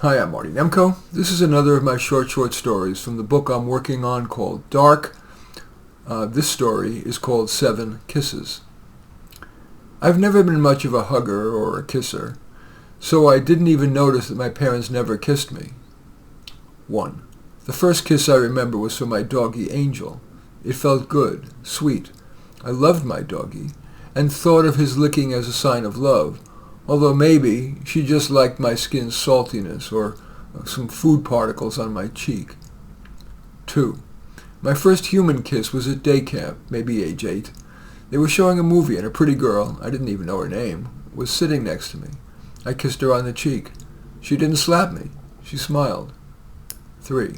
Hi, I'm Marty Nemko. This is another of my short stories from the book I'm working on called Dark. This story is called 7 Kisses. I've never been much of a hugger or a kisser, so I didn't even notice that my parents never kissed me. 1. The first kiss I remember was for my doggie Angel. It felt good, sweet. I loved my doggie, and thought of his licking as a sign of love, although maybe she just liked my skin's saltiness or some food particles on my cheek. 2. My first human kiss was at day camp, maybe age 8. They were showing a movie and a pretty girl, I didn't even know her name, was sitting next to me. I kissed her on the cheek. She didn't slap me. She smiled. 3.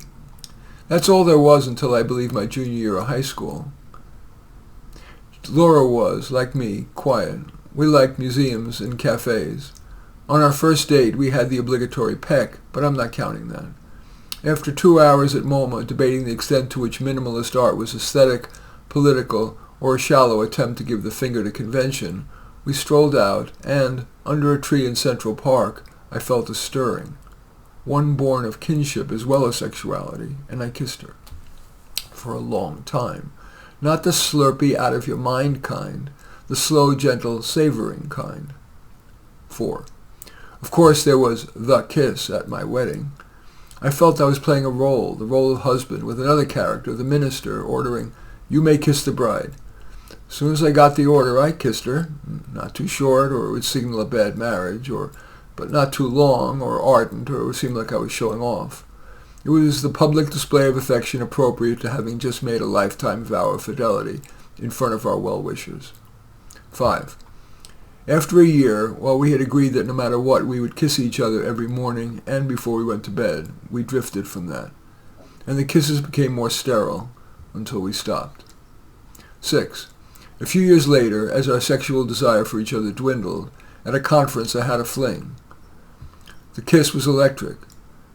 That's all there was until I believe my junior year of high school. Laura was, like me, quiet. We liked museums and cafes. On our first date, we had the obligatory peck, but I'm not counting that. After 2 hours at MoMA debating the extent to which minimalist art was aesthetic, political, or a shallow attempt to give the finger to convention, we strolled out, and, under a tree in Central Park, I felt a stirring. One born of kinship as well as sexuality, and I kissed her. For a long time. Not the slurpy, out-of-your-mind kind, the slow, gentle, savoring kind. 4. Of course, there was the kiss at my wedding. I felt I was playing a role, the role of husband, with another character, the minister, ordering, "You may kiss the bride." As soon as I got the order, I kissed her. Not too short, or it would signal a bad marriage, but not too long, or ardent, or it would seem like I was showing off. It was the public display of affection appropriate to having just made a lifetime vow of fidelity in front of our well-wishers. 5. After a year, while we had agreed that no matter what, we would kiss each other every morning and before we went to bed, we drifted from that. And the kisses became more sterile until we stopped. 6. A few years later, as our sexual desire for each other dwindled, at a conference I had a fling. The kiss was electric,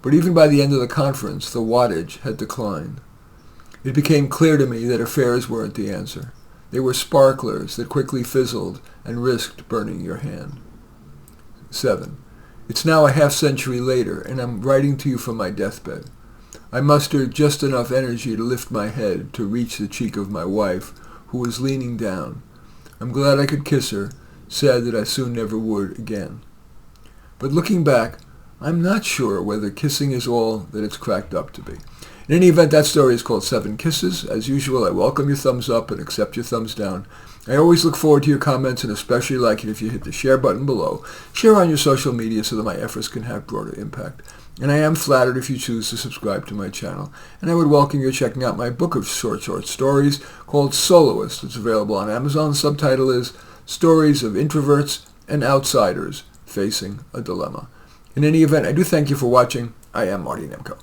but even by the end of the conference, the wattage had declined. It became clear to me that affairs weren't the answer. They were sparklers that quickly fizzled and risked burning your hand. 7. It's now a half-century later, and I'm writing to you from my deathbed. I mustered just enough energy to lift my head to reach the cheek of my wife, who was leaning down. I'm glad I could kiss her, sad that I soon never would again. But looking back, I'm not sure whether kissing is all that it's cracked up to be. In any event, that story is called 7 Kisses. As usual, I welcome your thumbs up and accept your thumbs down. I always look forward to your comments and especially like it if you hit the share button below. Share on your social media so that my efforts can have broader impact. And I am flattered if you choose to subscribe to my channel. And I would welcome you checking out my book of short stories called Soloist. It's available on Amazon. The subtitle is Stories of Introverts and Outsiders Facing a Dilemma. In any event, I do thank you for watching. I am Marty Nemko.